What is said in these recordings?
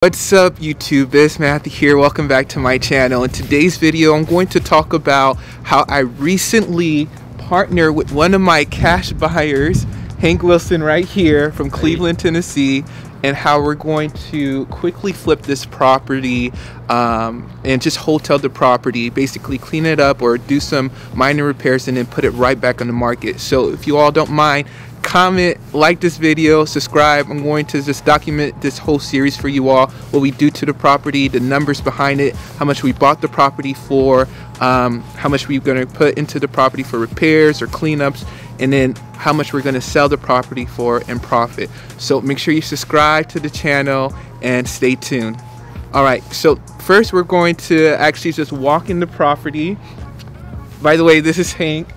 What's up YouTube, it's Matthew here. Welcome back to my channel. In today's video I'm going to talk about how I recently partnered with one of my cash buyers, Hank Wilson right here from Cleveland, Tennessee, and how we're going to quickly flip this property and just wholesale the property, basically clean it up or do some minor repairs and then put it right back on the market. So if you all don't mind, comment, like this video, subscribe. I'm going to just document this whole series for you all, what we do to the property, the numbers behind it, how much we bought the property for, how much we're going to put into the property for repairs or cleanups, and then how much we're going to sell the property for and profit. So make sure you subscribe to the channel and stay tuned. Alright, so first we're going to actually just walk in the property. By the way, this is Hank,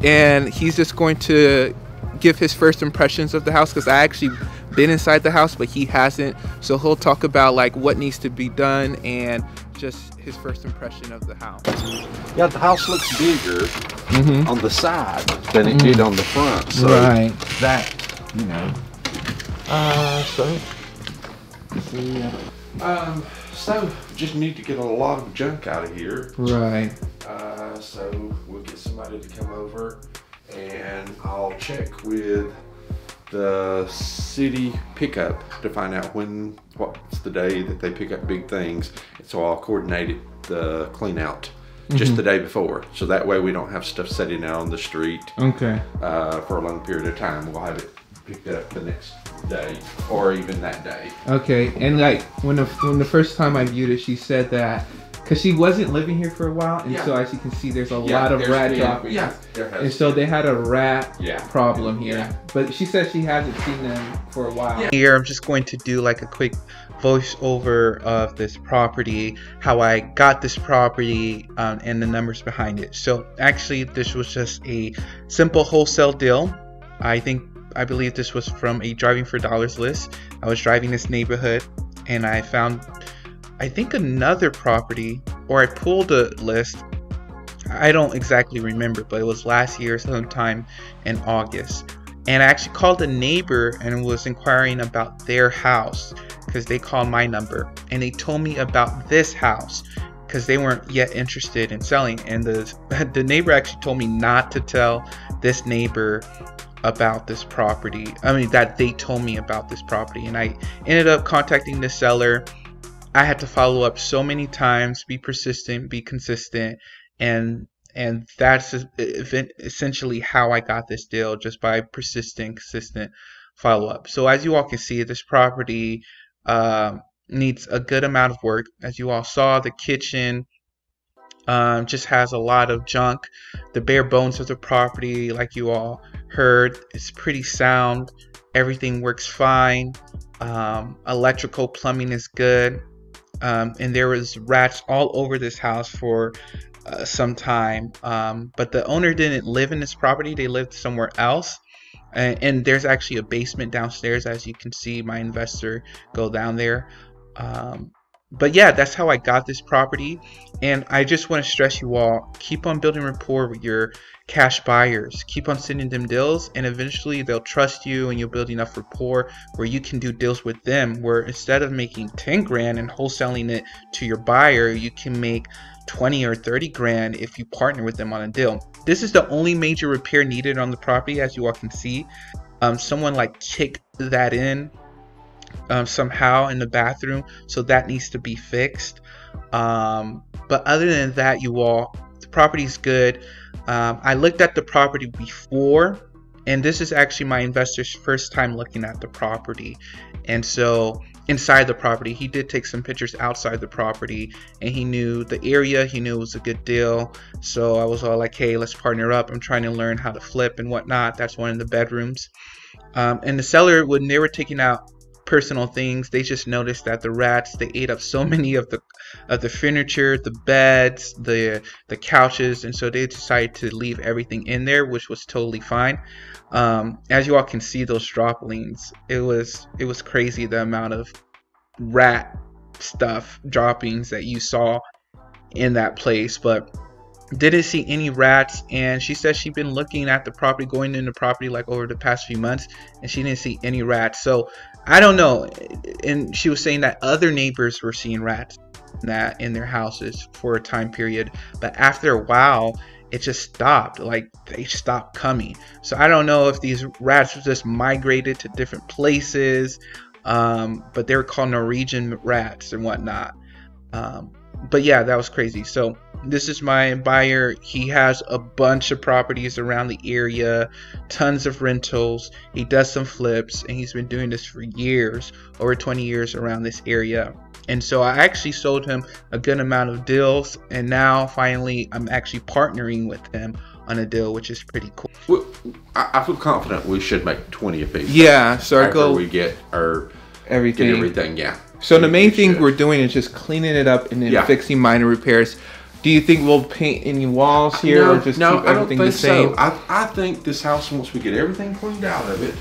and he's just going to give his first impressions of the house, because I actually been inside the house but he hasn't, so he'll talk about like what needs to be done and just his first impression of the house. Yeah, the house looks bigger on the side than it did on the front, so right, that so just need to get a lot of junk out of here, right. So we'll get somebody to come over and I'll check with the city pickup to find out what's the day that they pick up big things. So I'll coordinate the clean out just the day before, so that way we don't have stuff sitting out on the street for a long period of time. We'll have it picked up the next day or even that day. Okay, and like when the first time I viewed it, she said that because she wasn't living here for a while, and so as you can see, there's a lot of rat droppings. And so they had a rat problem here. But she said she hasn't seen them for a while. Here, I'm just going to do like a quick voiceover of this property, how I got this property, and the numbers behind it. So actually, this was just a simple wholesale deal. I believe this was from a Driving for Dollars list. I was driving this neighborhood and I found, I think, another property, or I pulled a list. I don't exactly remember, but it was last year sometime in August. And I actually called a neighbor and was inquiring about their house because they called my number. And they told me about this house because they weren't yet interested in selling. And the neighbor actually told me not to tell this neighbor about this property. I mean, that they told me about this property. And I ended up contacting the seller. I had to follow up so many times, be persistent, be consistent, and that's essentially how I got this deal, just by persistent, consistent follow-up. So as you all can see, this property needs a good amount of work. As you all saw, the kitchen just has a lot of junk. The bare bones of the property, like you all heard, is pretty sound. Everything works fine. Electrical, plumbing is good. And there was rats all over this house for some time, but the owner didn't live in this property. They lived somewhere else, and there's actually a basement downstairs, as you can see my investor go down there. But yeah, that's how I got this property. And I just want to stress you all, keep on building rapport with your cash buyers. Keep on sending them deals, and eventually they'll trust you and you'll build enough rapport where you can do deals with them, where instead of making 10 grand and wholesaling it to your buyer, you can make 20 or 30 grand if you partner with them on a deal. This is the only major repair needed on the property. As you all can see, someone like kicked that in somehow in the bathroom, so that needs to be fixed. But other than that, you all, the property's good. I looked at the property before, and this is actually my investor's first time looking at the property. And so inside the property, he did take some pictures outside the property, and he knew the area, he knew it was a good deal. So I was all like, hey, let's partner up. I'm trying to learn how to flip and whatnot. That's one of the bedrooms. And the seller, when they were taking out personal things, they just noticed that the rats, they ate up so many of the furniture, the beds, the couches, and so they decided to leave everything in there, which was totally fine. As you all can see, those droppings, it was crazy, the amount of rat stuff droppings that you saw in that place. But didn't see any rats, and she said she'd been looking at the property, going into the property like over the past few months, and she didn't see any rats. So I don't know. And she was saying that other neighbors were seeing rats that in their houses for a time period, but after a while it just stopped. Like, they stopped coming. So I don't know if these rats just migrated to different places, but they were called Norwegian rats and whatnot. But yeah, that was crazy. So this is my buyer. He has a bunch of properties around the area, tons of rentals. He does some flips, and he's been doing this for years, over 20 years around this area. And so I actually sold him a good amount of deals, and now finally I'm actually partnering with him on a deal, which is pretty cool. Well, I feel confident we should make 20 apiece. Yeah, so our goal, we get our everything. Yeah. So the main thing we're doing is just cleaning it up and then fixing minor repairs. Do you think we'll paint any walls here, or just keep everything the same? I think this house, once we get everything cleaned out of it,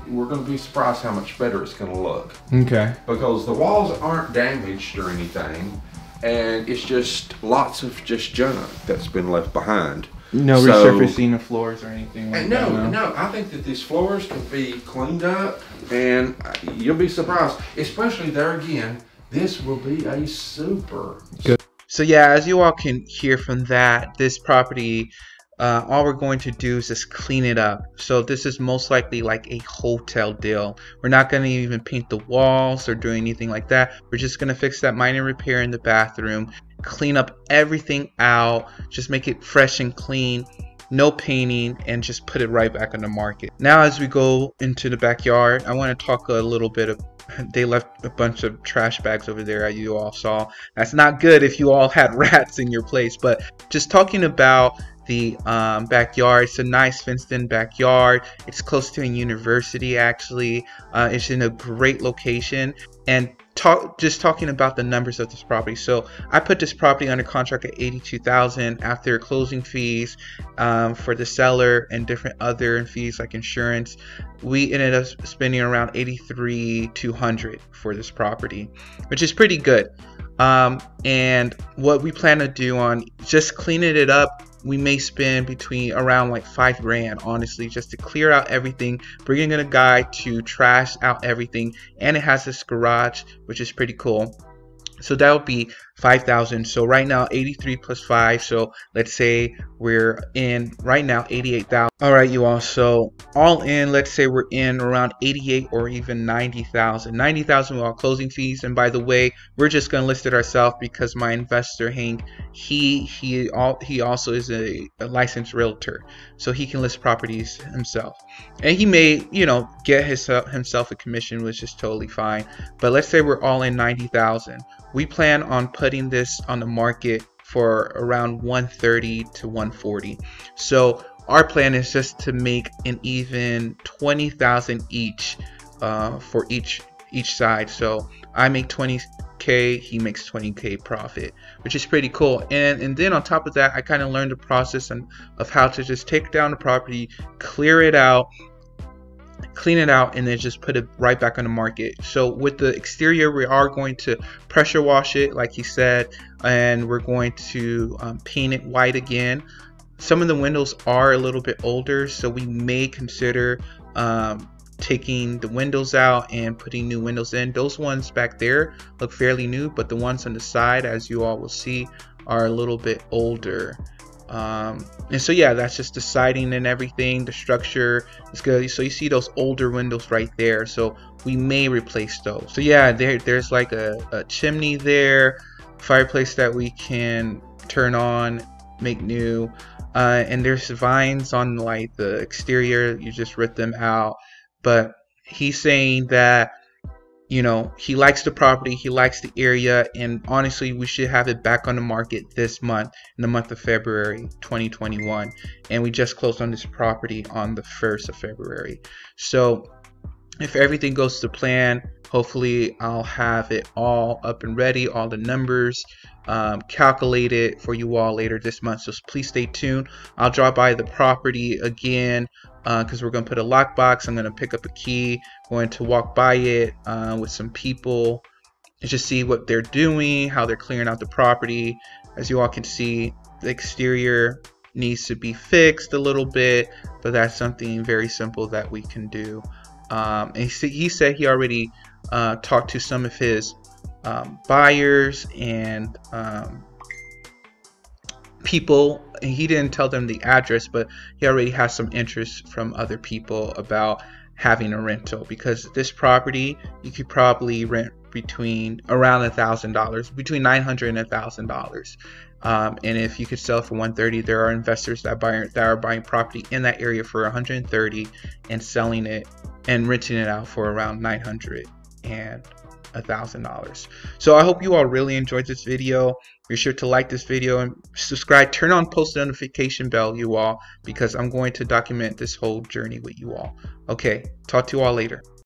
we're gonna be surprised how much better it's gonna look. Okay. Because the walls aren't damaged or anything, and it's just lots of just junk that's been left behind. No resurfacing of floors or anything like that? No. I think that these floors can be cleaned up, and you'll be surprised. Especially there again, this will be a super good. So yeah, as you all can hear from that, this property, all we're going to do is just clean it up. So this is most likely like a hotel deal. We're not going to even paint the walls or do anything like that. We're just going to fix that minor repair in the bathroom, clean up everything out, just make it fresh and clean, no painting, and just put it right back on the market. Now as we go into the backyard, I want to talk a little bit of, they left a bunch of trash bags over there, as you all saw. That's not good if you all had rats in your place. But just talking about the backyard, it's a nice fenced in backyard. It's close to a university, actually. It's in a great location. And just talking about the numbers of this property. So I put this property under contract at $82,000 after closing fees for the seller and different other fees like insurance. We ended up spending around $83,200 for this property, which is pretty good. And what we plan to do on just cleaning it up, we may spend between around like $5,000, honestly, just to clear out everything, bringing in a guy to trash out everything. And it has this garage, which is pretty cool. So that would be $5,000. So right now 83 plus 5, so let's say we're in right now 88,000. All right, you all, so all in, let's say we're in around 88 or even 90,000. 90,000 with all closing fees. And by the way, we're just gonna list it ourselves because my investor Hank, he also is a licensed realtor, so he can list properties himself, and he may, you know, get himself a commission, which is totally fine. But let's say we're all in 90,000. We plan on putting this on the market for around 130 to 140. So our plan is just to make an even 20,000 each for each side. So I make 20K, he makes 20K profit, which is pretty cool. And then on top of that, I kind of learned the process of how to just take down the property, clear it out, clean it out, and then just put it right back on the market. So with the exterior, we are going to pressure wash it like he said, and we're going to paint it white again. Some of the windows are a little bit older, so we may consider taking the windows out and putting new windows in. Those ones back there look fairly new, but the ones on the side, as you all will see, are a little bit older. And so yeah, that's just the siding and everything. The structure is good. So you see those older windows right there, so we may replace those. So yeah, there's like a chimney there, fireplace that we can turn on, make new, and there's vines on like the exterior. You just rip them out. But he's saying that, you know, he likes the property, he likes the area, and honestly, we should have it back on the market this month, in the month of February 2021. And we just closed on this property on the 1st of February. So if everything goes to plan, hopefully I'll have it all up and ready, all the numbers calculated for you all later this month. So please stay tuned. I'll drop by the property again because we're going to put a lockbox. I'm going to pick up a key, going to walk by it with some people and just see what they're doing, how they're clearing out the property. As you all can see, the exterior needs to be fixed a little bit, but that's something very simple that we can do. and he said he already talked to some of his buyers and people. He didn't tell them the address, but he already has some interest from other people about having a rental, because this property you could probably rent between around $1,000, between $900 and $1,000. And if you could sell for $130, there are investors that are buying property in that area for $130 and selling it and renting it out for around $900 and $1,000. So I hope you all really enjoyed this video. Be sure to like this video and subscribe. Turn on post notification bell, you all, because I'm going to document this whole journey with you all. Okay, talk to you all later.